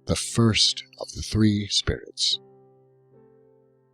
the first of the three spirits.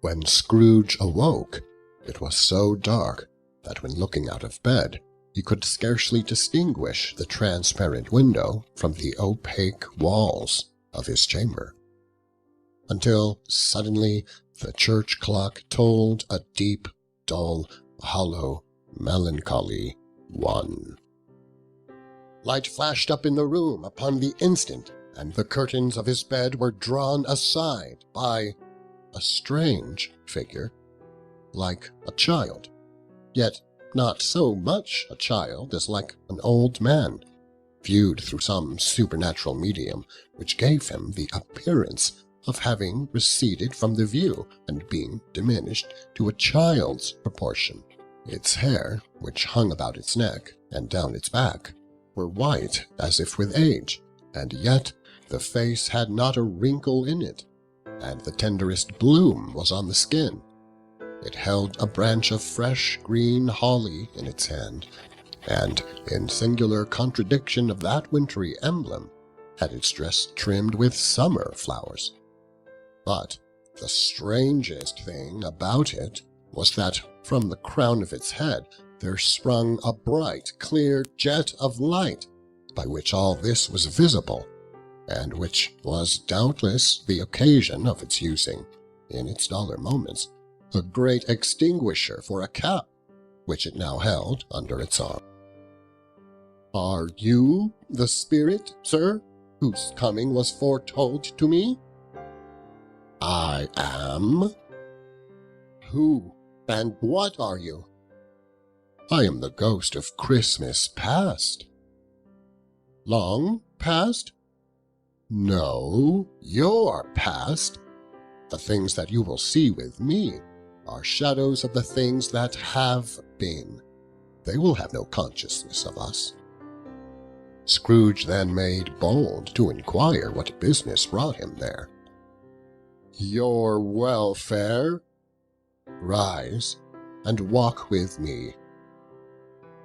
When Scrooge awoke, it was so dark that when looking out of bed, he could scarcely distinguish the transparent window from the opaque walls of his chamber, until suddenly the church clock tolled a deep, dull, hollow, melancholy 1. Light flashed up in the room upon the instant, and the curtains of his bed were drawn aside by a strange figure, like a child, yet not so much a child as like an old man, viewed through some supernatural medium which gave him the appearance of having receded from the view and being diminished to a child's proportion. Its hair, which hung about its neck and down its back, were white as if with age, and yet the face had not a wrinkle in it, and the tenderest bloom was on the skin. It held a branch of fresh green holly in its hand, and, in singular contradiction of that wintry emblem, had its dress trimmed with summer flowers. But the strangest thing about it was that from the crown of its head there sprung a bright, clear jet of light, by which all this was visible, and which was doubtless the occasion of its using, in its duller moments, a great extinguisher for a cap, which it now held under its arm. "Are you the spirit, sir, whose coming was foretold to me?" "I am." "Who and what are you?" "I am the ghost of Christmas past." "Long past?" "No, your past. The things that you will see with me are shadows of the things that have been. They will have no consciousness of us." Scrooge then made bold to inquire what business brought him there. "Your welfare. Rise, and walk with me."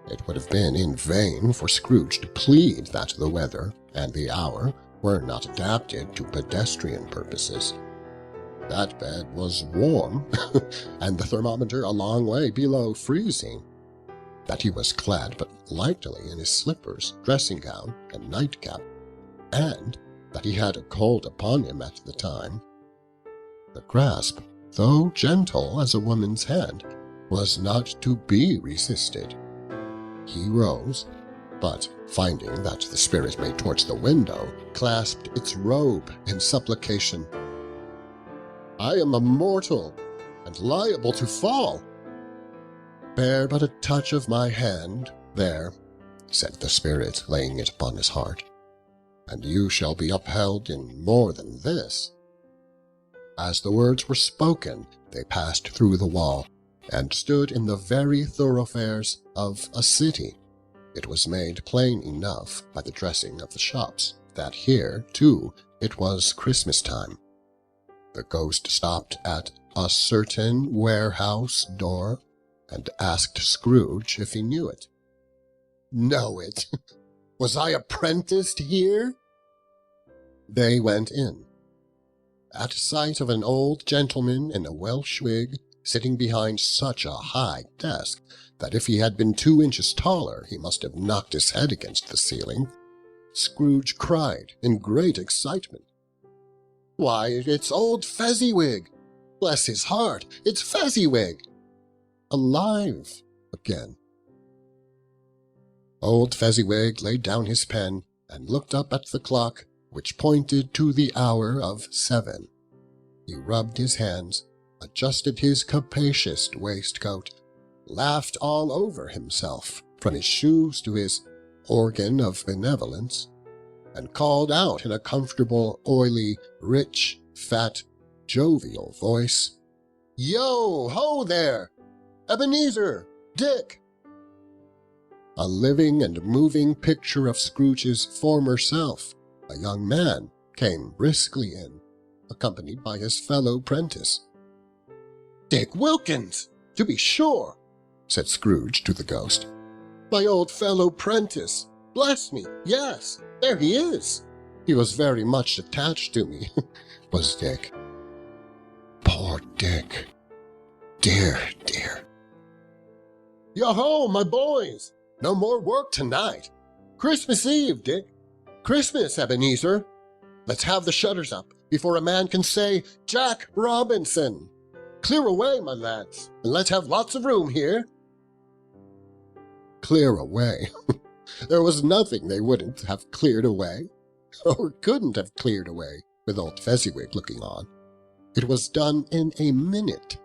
It would have been in vain for Scrooge to plead that the weather and the hour were not adapted to pedestrian purposes. That bed was warm, and the thermometer a long way below freezing. That he was clad but lightly in his slippers, dressing-gown, and nightcap, and that he had a cold upon him at the time. The grasp, though gentle as a woman's hand, was not to be resisted. He rose, but finding that the spirit made towards the window, clasped its robe in supplication. "I am a mortal, and liable to fall." "Bear but a touch of my hand there," said the spirit, laying it upon his heart, "and you shall be upheld in more than this." As the words were spoken, they passed through the wall, and stood in the very thoroughfares of a city. It was made plain enough by the dressing of the shops that here, too, it was Christmas time. The ghost stopped at a certain warehouse door, and asked Scrooge if he knew it. "Know it? Was I apprenticed here?" They went in. At sight of an old gentleman in a Welsh wig, sitting behind such a high desk that if he had been 2 inches taller he must have knocked his head against the ceiling, Scrooge cried in great excitement, "Why, it's old Fezziwig! Bless his heart, it's Fezziwig! Alive again!" Old Fezziwig laid down his pen and looked up at the clock, which pointed to the hour of 7. He rubbed his hands, adjusted his capacious waistcoat, laughed all over himself, from his shoes to his organ of benevolence, and called out in a comfortable, oily, rich, fat, jovial voice, "Yo, ho there! Ebenezer! Dick!" A living and moving picture of Scrooge's former self, a young man, came briskly in, accompanied by his fellow prentice. "Dick Wilkins, to be sure," said Scrooge to the ghost. "My old fellow prentice. Bless me, yes, there he is. He was very much attached to me, was Dick. Poor Dick. Dear, dear. Yo-ho, my boys! No more work tonight. Christmas Eve, Dick. Christmas, Ebenezer. Let's have the shutters up before a man can say, Jack Robinson. Clear away, my lads, and let's have lots of room here. Clear away? There was nothing they wouldn't have cleared away, or couldn't have cleared away, with old Fezziwig looking on. It was done in a minute.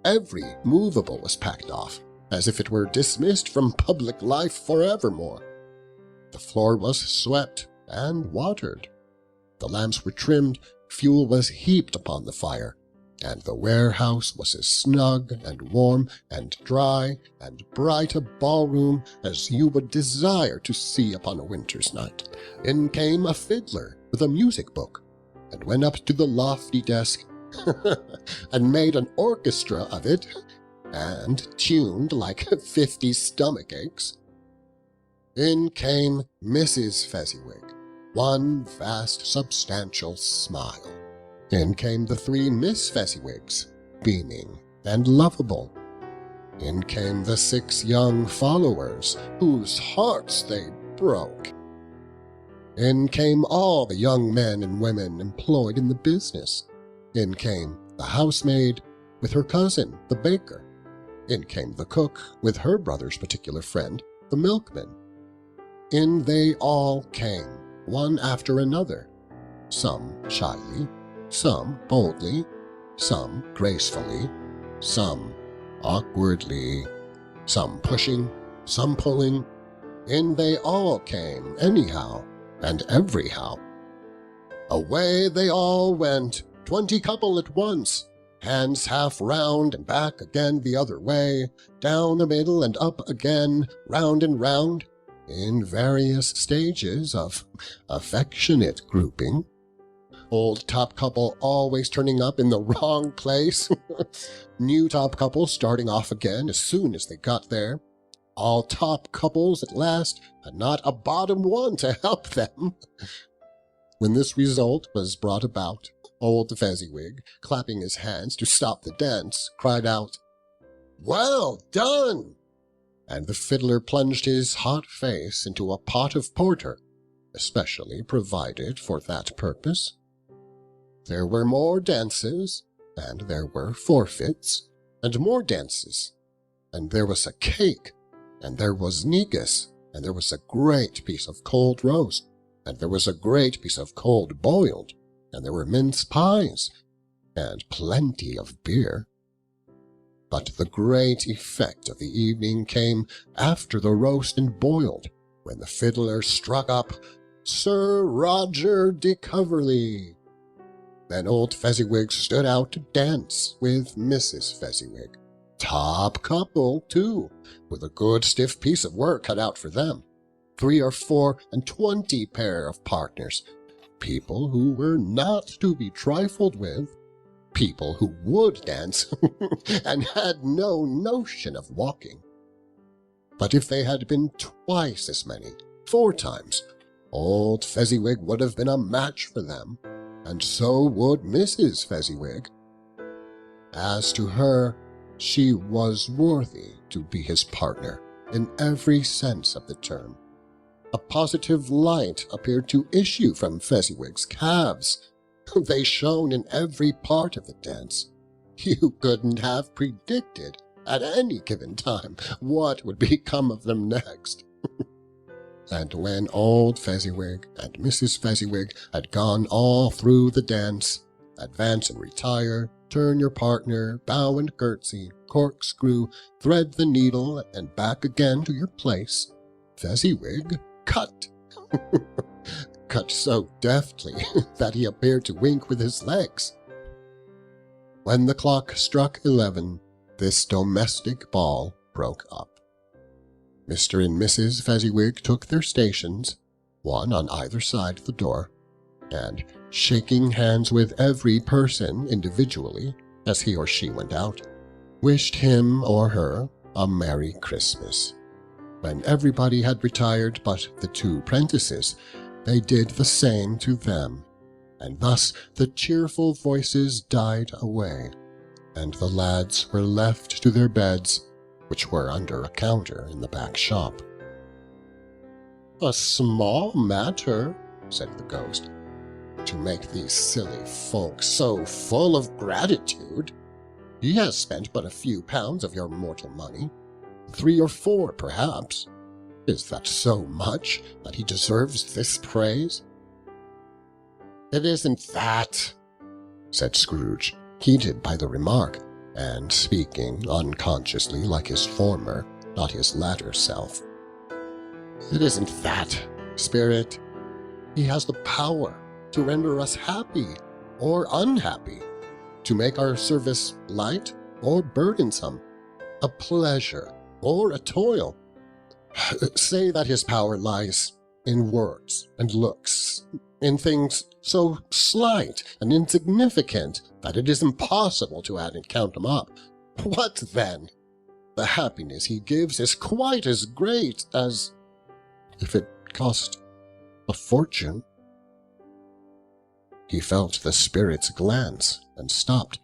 Every movable was packed off, as if it were dismissed from public life forevermore. The floor was swept and watered. The lamps were trimmed, fuel was heaped upon the fire, and the warehouse was as snug and warm and dry and bright a ballroom as you would desire to see upon a winter's night. In came a fiddler with a music book, and went up to the lofty desk and made an orchestra of it, and tuned like 50 stomach aches. In came Mrs. Fezziwig, one vast substantial smile. In came the 3 Miss Fezziwigs, beaming and lovable. In came the 6 young followers, whose hearts they broke. In came all the young men and women employed in the business. In came the housemaid with her cousin, the baker. In came the cook with her brother's particular friend, the milkman. In they all came, one after another, some shyly, some boldly, some gracefully, some awkwardly, some pushing, some pulling. In they all came, anyhow and everyhow. Away they all went, 20 couple at once, hands half round and back again the other way, down the middle and up again, round and round, in various stages of affectionate grouping. Old top couple always turning up in the wrong place, new top couple starting off again as soon as they got there, all top couples at last, and not a bottom one to help them. When this result was brought about, old Fezziwig, clapping his hands to stop the dance, cried out, "Well done!" And the fiddler plunged his hot face into a pot of porter, especially provided for that purpose. There were more dances, and there were forfeits, and more dances, and there was a cake, and there was negus, and there was a great piece of cold roast, and there was a great piece of cold boiled, and there were mince pies, and plenty of beer. But the great effect of the evening came after the roast and boiled, when the fiddler struck up Sir Roger de Coverley. Then old Fezziwig stood out to dance with Mrs. Fezziwig. Top couple, too, with a good stiff piece of work cut out for them. 3 or 4 and 20 pair of partners, people who were not to be trifled with, people who would dance and had no notion of walking. But if they had been twice as many, 4 times, old Fezziwig would have been a match for them, and so would Mrs. Fezziwig. As to her, she was worthy to be his partner in every sense of the term. A positive light appeared to issue from Fezziwig's calves. They shone in every part of the dance. You couldn't have predicted at any given time what would become of them next. And when old Fezziwig and Mrs. Fezziwig had gone all through the dance, advance and retire, turn your partner, bow and curtsy, corkscrew, thread the needle, and back again to your place, Fezziwig cut. Cut so deftly that he appeared to wink with his legs. When the clock struck 11, this domestic ball broke up. Mr. and Mrs. Fezziwig took their stations, one on either side of the door, and, shaking hands with every person individually as he or she went out, wished him or her a Merry Christmas. When everybody had retired but the 2 prentices, they did the same to them, and thus the cheerful voices died away, and the lads were left to their beds, which were under a counter in the back shop. "A small matter," said the ghost, "to make these silly folk so full of gratitude. He has spent but a few pounds of your mortal money, 3 or 4 perhaps. Is that so much that he deserves this praise?" "It isn't that," said Scrooge, heated by the remark, and speaking unconsciously like his former, not his latter self. "It isn't that, Spirit. He has the power to render us happy or unhappy, to make our service light or burdensome, a pleasure or a toil. Say that his power lies in words and looks, in things so slight and insignificant that it is impossible to add and count them up. What then? The happiness he gives is quite as great as if it cost a fortune." He felt the spirit's glance and stopped.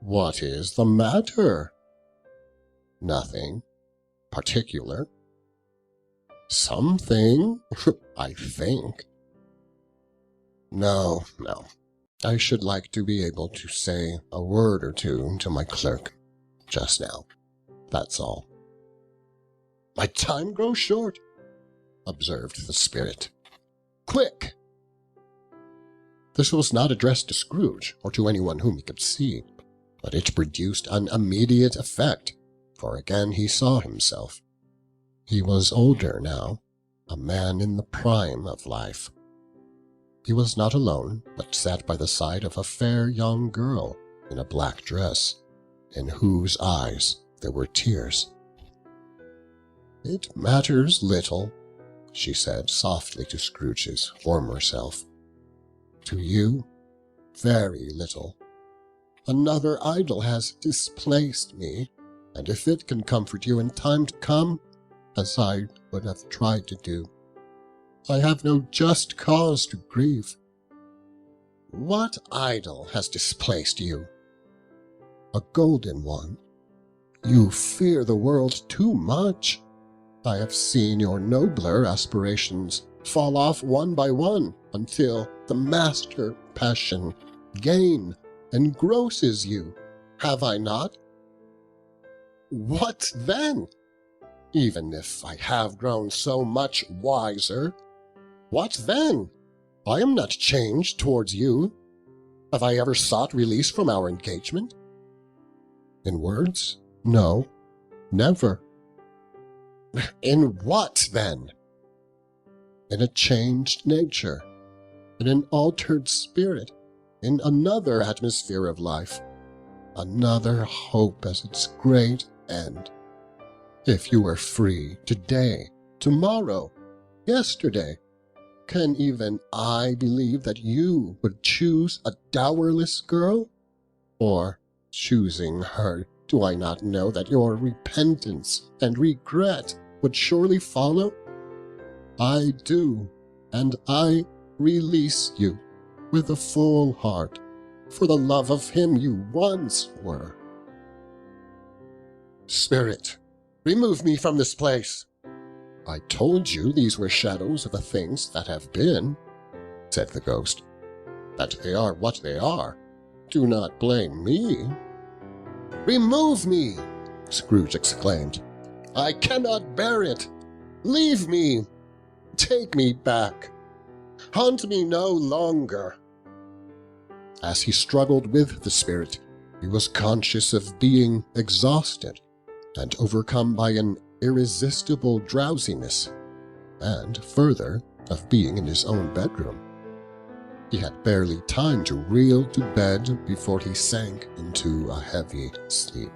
"What is the matter?" "Nothing particular." "Something, I think." No. I should like to be able to say a word or two to my clerk just now. That's all." "My time grows short," observed the spirit. "Quick!" This was not addressed to Scrooge or to anyone whom he could see, but it produced an immediate effect, for again he saw himself. He was older now, a man in the prime of life. He was not alone, but sat by the side of a fair young girl in a black dress, in whose eyes there were tears. "It matters little," she said softly to Scrooge's former self. "To you, very little. Another idol has displaced me, and if it can comfort you in time to come, as I would have tried to do, I have no just cause to grieve." "What idol has displaced you?" "A golden one. You fear the world too much. I have seen your nobler aspirations fall off one by one until the master passion, gain, engrosses you, have I not?" "What then? Even if I have grown so much wiser, what then? I am not changed towards you. Have I ever sought release from our engagement?" "In words, no, never." "In what, then?" "In a changed nature, in an altered spirit, in another atmosphere of life, another hope as its great end. If you were free today, tomorrow, yesterday, can even I believe that you would choose a dowerless girl? Or, choosing her, do I not know that your repentance and regret would surely follow? I do, and I release you with a full heart for the love of him you once were." "Spirit, remove me from this place." "I told you these were shadows of the things that have been," said the ghost. "That they are what they are. Do not blame me." "Remove me!" Scrooge exclaimed. "I cannot bear it. Leave me. Take me back. Haunt me no longer." As he struggled with the spirit, he was conscious of being exhausted and overcome by an irresistible drowsiness, and further, of being in his own bedroom. He had barely time to reel to bed before he sank into a heavy sleep.